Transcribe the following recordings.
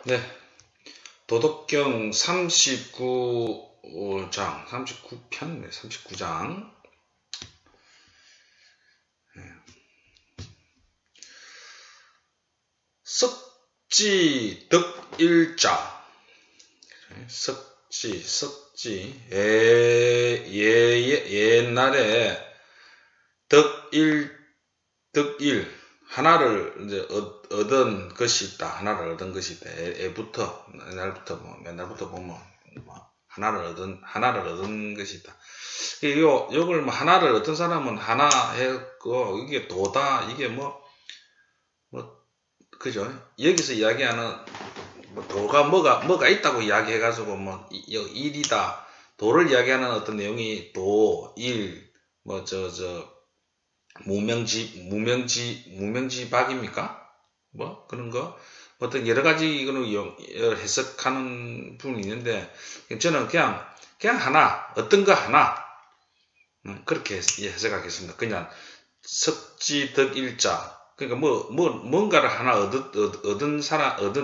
네, 도덕경 39장, 39편, 39장. 석지 덕일자. 석지. 옛날에 덕일, 하나를 이제 얻은 것이 있다. 하나를 얻은 것이 있다. 애부터, 옛날부터 보면, 하나를 얻은 것이 있다. 요걸 하나를 얻은 사람은 하나 했고, 이게 도다, 이게 그죠? 여기서 이야기하는, 도가 뭐가 있다고 이야기해가지고, 일이다. 도를 이야기하는 어떤 내용이 도, 일, 무명지박입니까? 그런 거? 어떤 여러 가지 이거는 해석하는 부분이 있는데, 저는 그냥 하나, 어떤 거 하나, 그렇게 해석하겠습니다. 그냥 석지덕일자. 그러니까 뭔가를 하나 얻은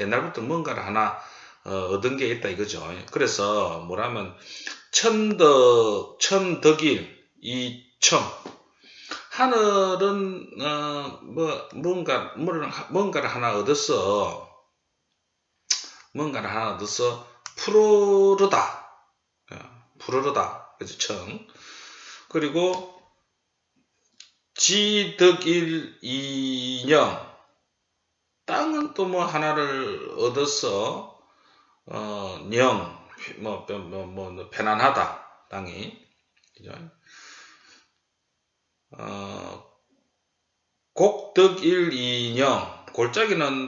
옛날부터 뭔가를 하나, 얻은 게 있다 이거죠. 그래서 뭐라면, 천덕일, 이청. 하늘은, 뭔가를 하나 얻었어. 푸르르다. 푸르르다. 그죠, 청. 그리고, 지덕일, 이영. 땅은 또 하나를 얻었어. 영. 편안하다. 땅이. 그죠? 곡덕일이녕. 골짜기는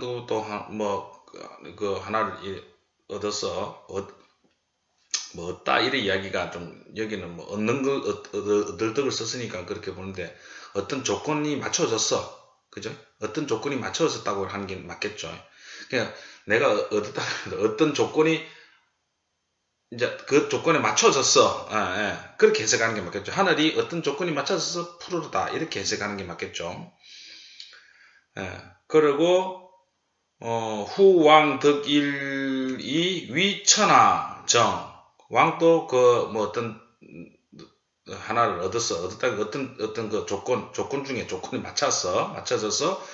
하나를 얻어서 얻다 이런 이야기가 좀 여기는 얻는 거 얻을 덕을 썼으니까 그렇게 보는데 어떤 조건이 맞춰졌어. 그죠? 어떤 조건이 맞춰졌다고 하는 게 맞겠죠. 그냥 내가 얻었다 어떤 조건이 이제 그 조건에 맞춰졌어. 그렇게 해석하는 게 맞겠죠. 하늘이 어떤 조건이 맞춰져서 푸르르다. 이렇게 해석하는 게 맞겠죠. 그리고, 후왕덕일이 위천하정. 왕도 어떤, 하나를 얻었다. 어떤 그 조건 중에 조건이 맞춰져서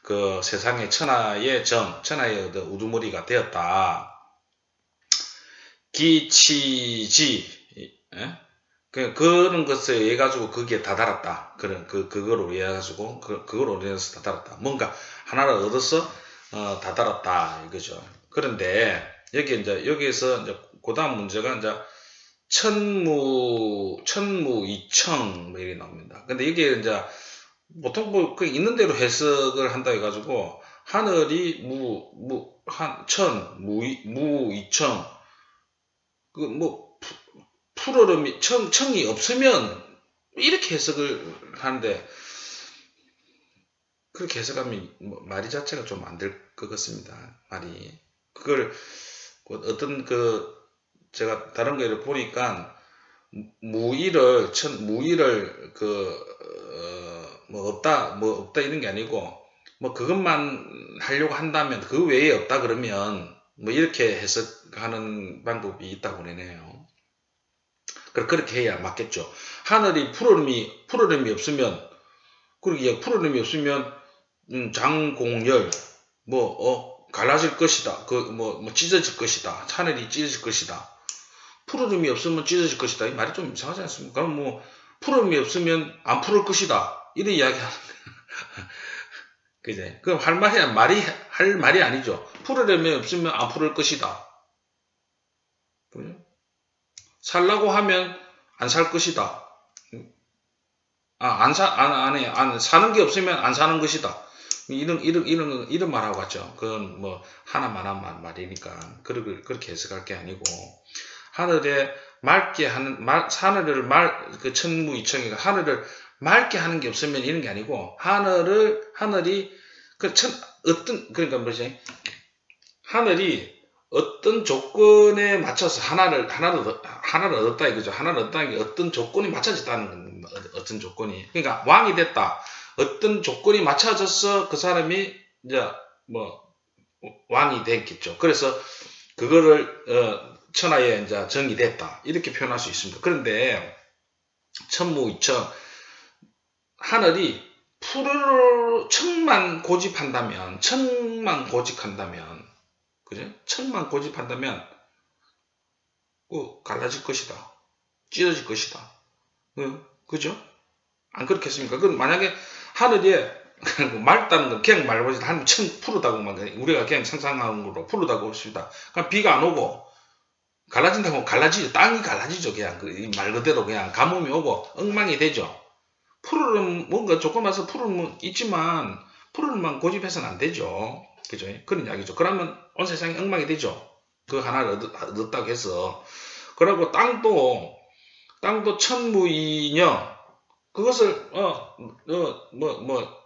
그 세상의 천하의 천하의 우두머리가 되었다. 기치지, 그런 것에 의해 가지고 거기에 다다랐다. 그거로 의해 가지고 그거로 인해서 다다랐다. 뭔가 하나를 얻어서 다다랐다 이거죠. 그런데 여기에서 이제 그다음 문제가 이제 천무이청 이렇게 나옵니다. 근데 이게 이제 보통 그 있는 대로 해석을 한다 해가지고 하늘이 무이청 푸르름이 청이 없으면 이렇게 해석을 하는데 그렇게 해석하면 말이 자체가 좀 안 될 것 같습니다. 말이 그걸 어떤 제가 다른 거를 보니까 무의를 없다 이런 게 아니고 그것만 하려고 한다면 그 외에 없다 그러면 이렇게 해석하는 방법이 있다고 그러네요. 그렇게 해야 맞겠죠. 하늘이 푸르름이 없으면, 장공열, 갈라질 것이다. 찢어질 것이다. 하늘이 찢어질 것이다. 푸르름이 없으면 찢어질 것이다. 이 말이 좀 이상하지 않습니까? 그럼 푸르름이 없으면 안 푸를 것이다. 이런 이야기 하는 그제? 그럼 할 말이 아니죠. 푸르름이 없으면 안 푸를 것이다. 그죠? 살라고 하면 안 살 것이다. 사는 게 없으면 안 사는 것이다. 이런 말하고 같죠. 그건 하나만 말이니까. 그렇게 해석할 게 아니고, 하늘에 천무이청이가 하늘을 맑게 하는 게 없으면 이런 게 아니고, 하늘이, 그러니까 뭐지? 하늘이 어떤 조건에 맞춰서 하나를 얻었다 이거죠. 하나를 얻었다는 게 어떤 조건이 맞춰졌다는 어떤 조건이. 그러니까 왕이 됐다. 어떤 조건이 맞춰져서 그 사람이 이제 왕이 됐겠죠. 그래서 그거를 천하에 이제 정의됐다 이렇게 표현할 수 있습니다. 그런데 천무이청 하늘이 푸르르 천만 고집한다면 그죠? 천만 고집한다면 갈라질 것이다. 찢어질 것이다. 그죠? 안 그렇겠습니까? 그럼 만약에 하늘에 맑다는 건 그냥 맑아지 한 천 푸르다고만 우리가 그냥 상상하는 거로 푸르다고 봅시다. 그럼 비가 안 오고 갈라진다고 갈라지죠. 땅이 갈라지죠. 그냥 말 그대로 그냥 가뭄이 오고 엉망이 되죠. 푸르는 뭔가 조금 와서 푸르는 있지만 푸르는만 고집해서는 안 되죠. 그죠? 그런 이야기죠. 그러면 온 세상이 엉망이 되죠. 그 하나를 얻었다고 해서. 그리고 땅도 천무이녀 그것을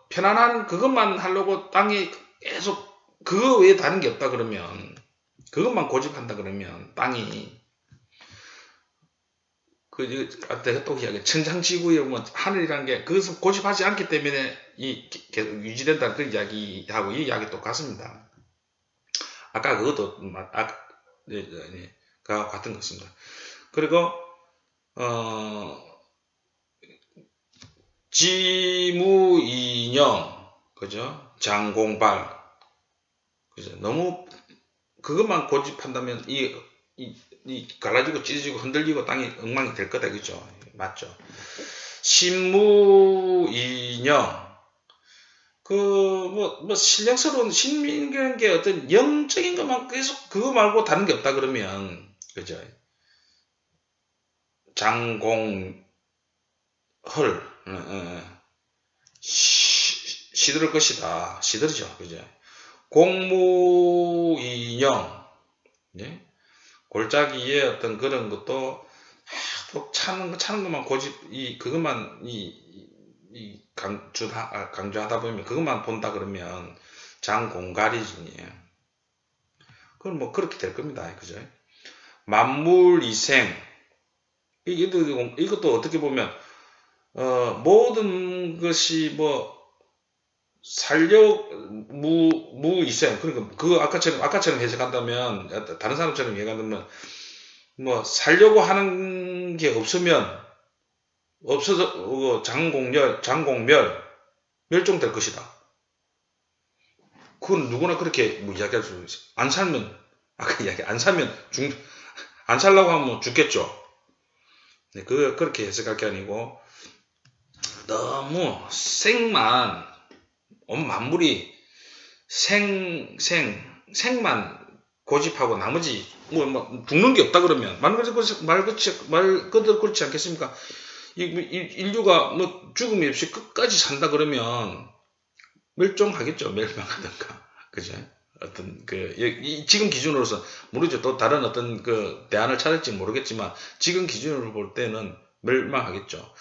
편안한 그것만 하려고 땅이 계속 그거 외에 다른 게 없다 그러면 그것만 고집한다 그러면 땅이 내가 또 이야기 천장지구에 뭐 하늘이라는 게 그것을 고집하지 않기 때문에 계속 유지된다는 그런 이야기하고 이 이야기 똑같습니다. 아까 그것도 같은 것입니다. 그리고 지무이녕 그죠? 장공발 그죠? 너무 그것만 고집한다면 이 갈라지고 찢어지고 흔들리고 땅이 엉망이 될 거다 그죠? 맞죠? 신무이녕 신령스러운 신민이라는 게 어떤 영적인 것만 계속 그거 말고 다른 게 없다 그러면 그죠? 장공헐 시들을 것이다. 시들이죠. 그죠? 공무인형 네? 골짜기에 어떤 그런 것도 차는 것만 고집 그것만 강조하다 보면 그것만 본다 그러면 장공가리지. 그건 뭐 그렇게 될 겁니다. 그죠? 만물이생 이것도 어떻게 보면 모든 것이 무이생 그러니까 그 아까처럼 해석한다면 다른 사람처럼 얘기한다면 살려고 하는 게 없으면 없어져 장공멸 멸종될 것이다. 그건 누구나 그렇게 이야기할 수 있어요. 안 살면 아까 이야기 안 살려고 하면 죽겠죠. 네, 그렇게 해석할 게 아니고 너무 생만 온 만물이 생만 고집하고 나머지 죽는 게 없다 그러면 말 그대로 그렇지 않겠습니까? 인류가 죽음이 없이 끝까지 산다 그러면 멸종하겠죠. 멸망하든가 그죠? 어떤 지금 기준으로서 모르죠. 또 다른 어떤 대안을 찾을지 모르겠지만 지금 기준으로 볼 때는 멸망하겠죠.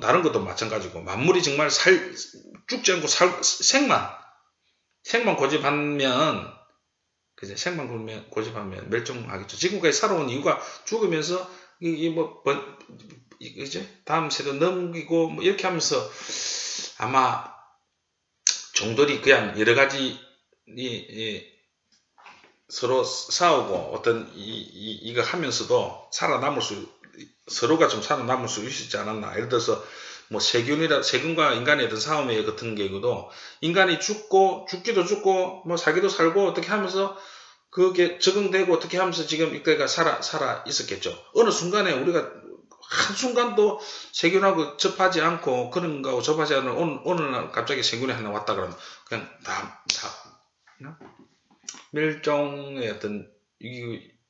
다른 것도 마찬가지고 만물이 정말 죽지 않고 생만 고집하면 그죠? 생만 고집하면 멸종하겠죠. 지금까지 살아온 이유가 죽으면서 그죠? 다음 세대 넘기고 이렇게 하면서 아마 종들이 그냥 여러 가지 서로 싸우고 어떤 이거 하면서도 서로가 좀 살아남을 수 있지 않았나. 예를 들어서 세균과 인간의 어떤 싸움의 같은 경우도 인간이 죽기도 죽고 살기도 살고 어떻게 하면서 그게 적응되고 어떻게 하면서 지금 이때가 살아 있었겠죠. 어느 순간에 우리가 한순간도 세균하고 접하지 않고 그런 거하고 접하지 않은 어느 날 갑자기 세균이 하나 왔다 그러면 그냥 다 멸종의 어떤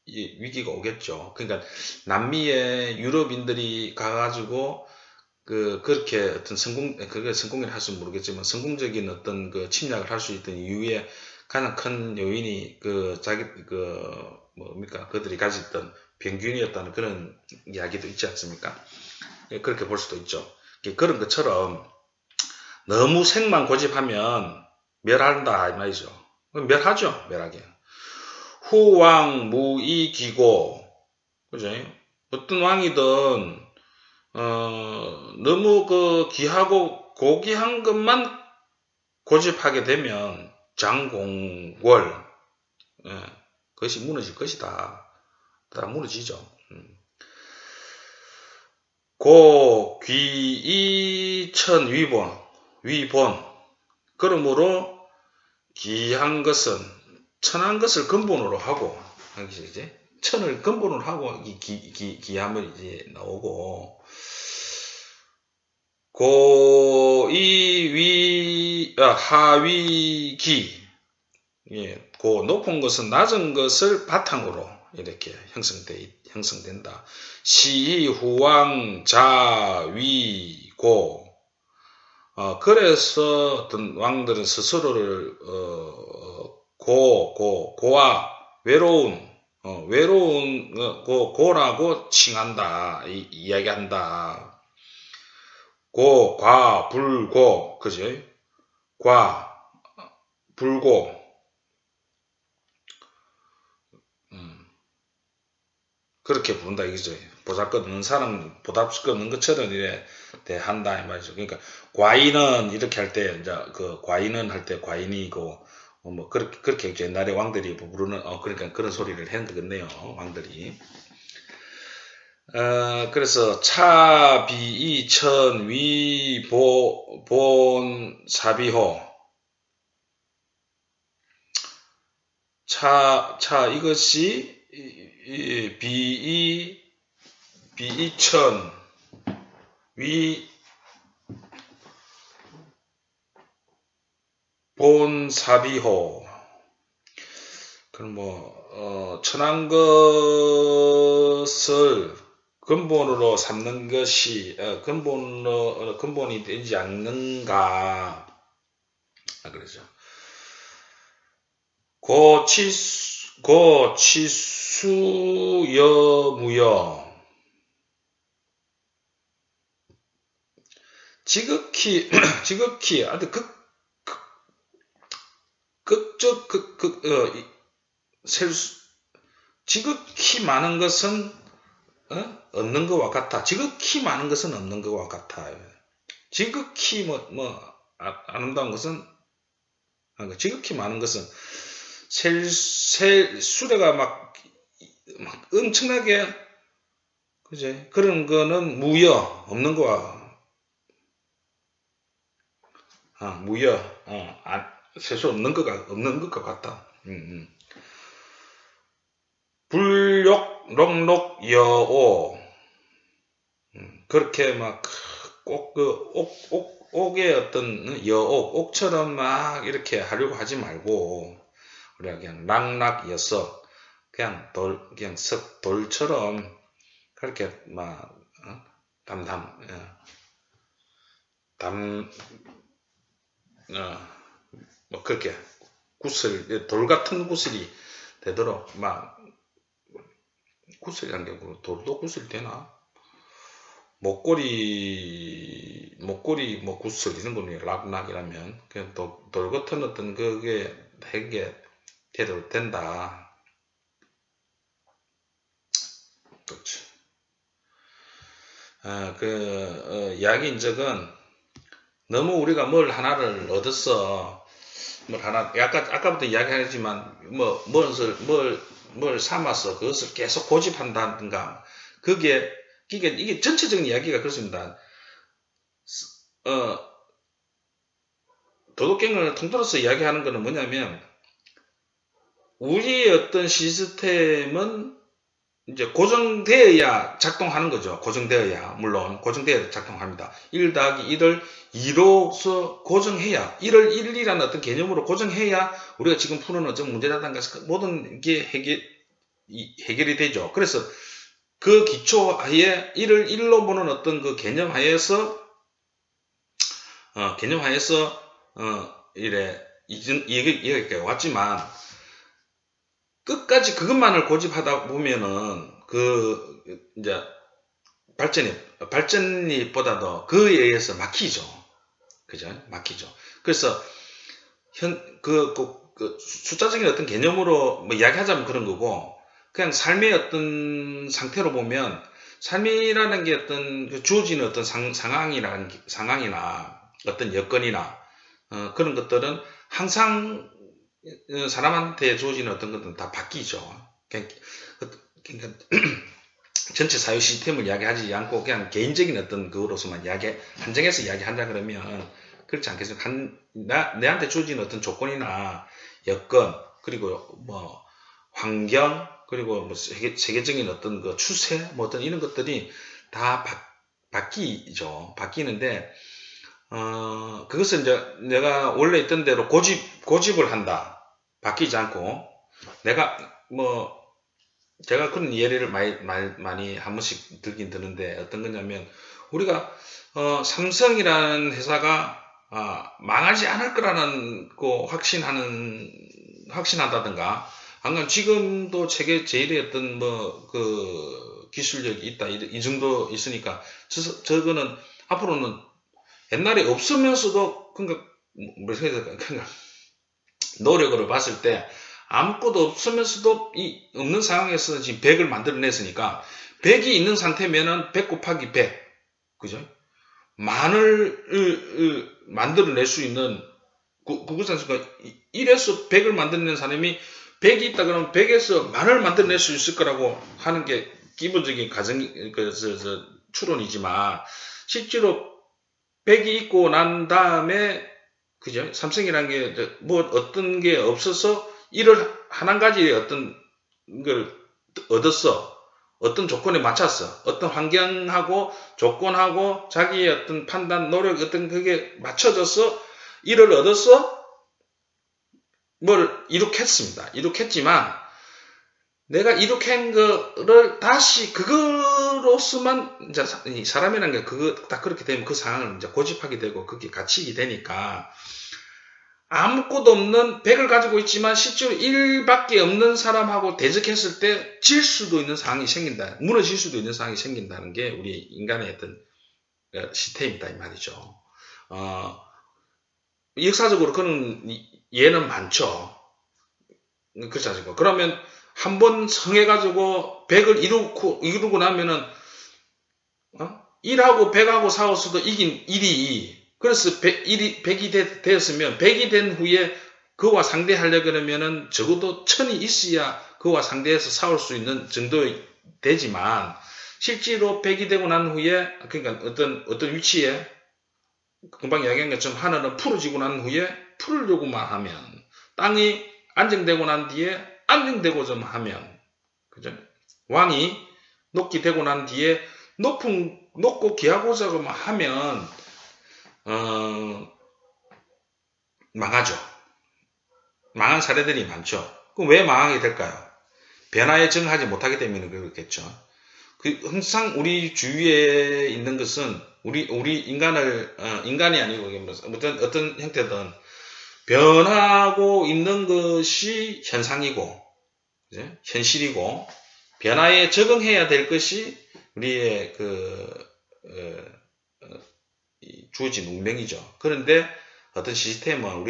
위기가 오겠죠. 그러니까 남미에 유럽인들이 가가지고 그렇게 어떤 그게 성공이라 할수 모르겠지만 성공적인 어떤 침략을 할 수 있던 이유에 가장 큰 요인이 그들이 가졌던 병균이었다는 그런 이야기도 있지 않습니까? 그렇게 볼 수도 있죠. 그런 것처럼 너무 생만 고집하면 멸한다 이 말이죠. 멸하죠. 멸하게. 후왕무이기고 그죠? 어떤 왕이든 너무 귀하고 고귀한 것만 고집하게 되면 장공월. 예, 그것이 무너질 것이다. 다 무너지죠. 고 귀이천 위본. 그러므로 귀한 것은 천한 것을 근본으로 하고, 이제 천을 근본으로 하고 귀함을 이제 나오고, 하위 기. 예, 고 높은 것은 낮은 것을 바탕으로 이렇게 형성된다. 시, 후왕, 자, 위, 고. 그래서 어떤 왕들은 스스로를 고와 외로운 고라고 칭한다, 이야기한다. 과, 불고, 그지? 과, 불고. 그렇게 부른다 이거죠. 보잘것없는 사람 보잘것없는 것처럼 이래 대한다 이 말이죠. 그러니까 과인은 이렇게 할 때 이제 그 과인은 할 때 과인이고 뭐 그렇게 옛날에 왕들이 부르는 그러니까 그런 소리를 했는 거겠네요. 왕들이. 그래서 차, 비, 천, 위, 본, 사비호. 차 이것이 비이천 위 본사비호. 그럼 천한 것을 근본으로 삼는 것이 근본이 되지 않는가. 그러죠. 고치수여무여. 지극히 아주 지극히 많은 것은 없는 것과 같아. 지극히 많은 것은 없는 것과 같아. 지극히 아름다운 것은 지극히 많은 것은 수레가 막 엄청나게 그제 그런 거는 무여 없는 거야. 무여 세수 없는 것과 같다. 불욕 록록 여오. 그렇게 막 꼭 그 옥의 어떤 옥처럼 막 이렇게 하려고 하지 말고 우리가 그냥 락락여서 그냥 돌처럼 그렇게 막 뭐 그렇게 돌 같은 구슬이 되도록 막 구슬이 안 되고 돌도 구슬이 되나? 목걸이 뭐 구슬 이런 거는 락락이라면 그냥 돌 같은 어떤 그게 되게 돼도 된다. 그렇죠. 야기인적은 너무 우리가 뭘 하나를 얻었어. 뭘 하나 아까부터 이야기하지만 뭘 삼아서 그것을 계속 고집한다든가 이게 전체적인 이야기가 그렇습니다. 도덕경을 통틀어서 이야기하는 것은 뭐냐면 우리의 어떤 시스템은 이제 고정되어야 작동하는 거죠. 물론 고정되어야 작동합니다. 1 더하기 1을 2로서 고정해야 1을 1이라는 어떤 개념으로 고정해야 우리가 지금 푸는 어떤 문제라든가 모든 게 해결이 되죠. 그래서 그 기초 하에 1을 1로 보는 어떤 그 개념 하에서 이렇게 왔지만 끝까지 그것만을 고집하다 보면은 이제 발전이 그에 의해서 막히죠. 그죠? 막히죠. 그래서 숫자적인 어떤 개념으로 이야기하자면 그런 거고, 그냥 삶의 어떤 상태로 보면 삶이라는 게 어떤 주어지는 어떤 상황이나 어떤 여건이나 그런 것들은 항상 사람한테 주어지는 어떤 것들은 다 바뀌죠. 그러니까 전체 사회 시스템을 이야기하지 않고 그냥 개인적인 어떤 그거로서만 한정해서 이야기한다 그러면 그렇지 않겠습니까? 내한테 주어지는 어떤 조건이나 여건, 그리고 뭐 환경, 그리고 뭐 세계적인 어떤 그 추세, 뭐 어떤 이런 것들이 다 바뀌죠. 바뀌는데, 그것은 이제 내가 원래 있던 대로 고집을 한다. 바뀌지 않고. 내가, 뭐, 제가 그런 예를 많이 한 번씩 들긴 드는데, 어떤 거냐면, 우리가, 삼성이라는 회사가, 망하지 않을 거라는, 거 확신한다든가, 방금 지금도 세계 제일의 어떤, 뭐, 기술력이 있다. 이 정도 있으니까, 저거는 앞으로는 옛날에 없으면서도, 그러니까, 그러니까 노력을 봤을 때, 아무것도 없으면서도 이 없는 상황에서 지금 100을 만들어냈으니까 100이 있는 상태면은 100 곱하기 100, 그죠? 만을 만들어낼 수 있는 그것은 1에서 100을 만들어낸 사람이 100이 있다 그러면 100에서 만을 만들어낼 수 있을 거라고 하는 게 기본적인 추론이지만 실제로 100이 있고 난 다음에 그죠? 삼성이라는 게 뭐 어떤 게 없어서 이를 한 가지 어떤 걸 얻었어. 어떤 조건에 맞췄어. 어떤 환경하고 조건하고 자기의 어떤 판단, 노력, 어떤 그게 맞춰져서 이를 얻어서 뭘 이룩했습니다. 이룩했지만 내가 이룩한 거를 다시 그거로서만 이제 사람이라는 게 그거 딱 그렇게 되면 그 상황을 이제 고집하게 되고 그게 갇히게 되니까 아무것도 없는 100을 가지고 있지만 실제로 1밖에 없는 사람하고 대적했을 때 질 수도 있는 상황이 생긴다. 무너질 수도 있는 상황이 생긴다는 게 우리 인간의 어떤 시스템이다 이 말이죠. 역사적으로 그런 예는 많죠. 그렇지 않습니까? 그러면 한 번 성해가지고 100을 이루고 나면은 1하고 100하고 싸웠어도 이긴 1이 그래서 100이 되었으면 100이 된 후에 그와 상대하려 그러면은 적어도 1000이 있어야 그와 상대해서 싸울 수 있는 정도 되지만 실제로 100이 되고 난 후에 그러니까 어떤 위치에 금방 이야기한 것처럼 하늘은 풀어지고 난 후에 풀으려고만 하면 땅이 안정되고 난 뒤에 안정되고 좀 하면 그죠? 왕이 높게 되고 난 뒤에 높고 기하고자고만 하면 망하죠. 망한 사례들이 많죠. 그럼 왜 망하게 될까요? 변화에 적응하지 못하기 때문에 그렇겠죠. 항상 우리 주위에 있는 것은 우리 인간이 아니고 어떤 형태든 변하고 있는 것이 현상이고 그죠? 현실이고 변화에 적응해야 될 것이 우리의 주어진 운명이죠. 그런데 우리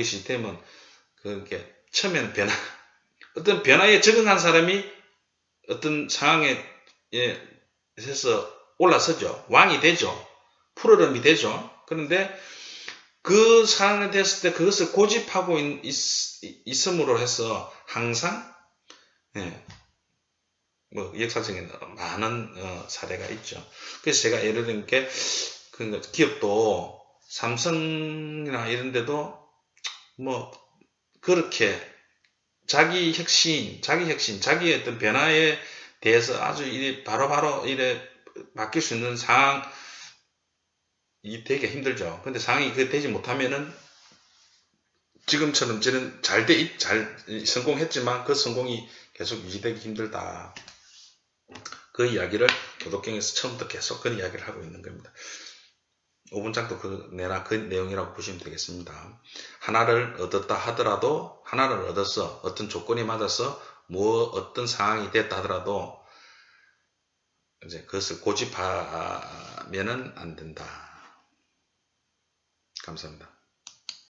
시스템은 그렇게 처음에는 어떤 변화에 적응한 사람이 어떤 상황에 있어서 올라서죠. 왕이 되죠. 푸르름이 되죠. 그런데 그 상황에 됐을 때 그것을 고집하고 있음으로 해서 항상 뭐 역사적인 많은 사례가 있죠. 그래서 제가 예를 든 게 기업도 삼성이나 이런 데도 뭐 그렇게 자기의 자기의 어떤 변화에 대해서 아주 바로바로 바뀔 수 있는 상황이 되게 힘들죠. 근데 상황이 되지 못하면은 지금처럼 저는 잘 성공했지만 그 성공이 계속 유지되기 힘들다. 그 이야기를 도덕경에서 처음부터 계속 그 이야기를 하고 있는 겁니다. 5분장도 그 내용이라고 보시면 되겠습니다. 하나를 얻었다 하더라도 하나를 얻어서 어떤 조건이 맞아서 어떤 상황이 됐다 하더라도 이제 그것을 고집하면은 안 된다. 감사합니다.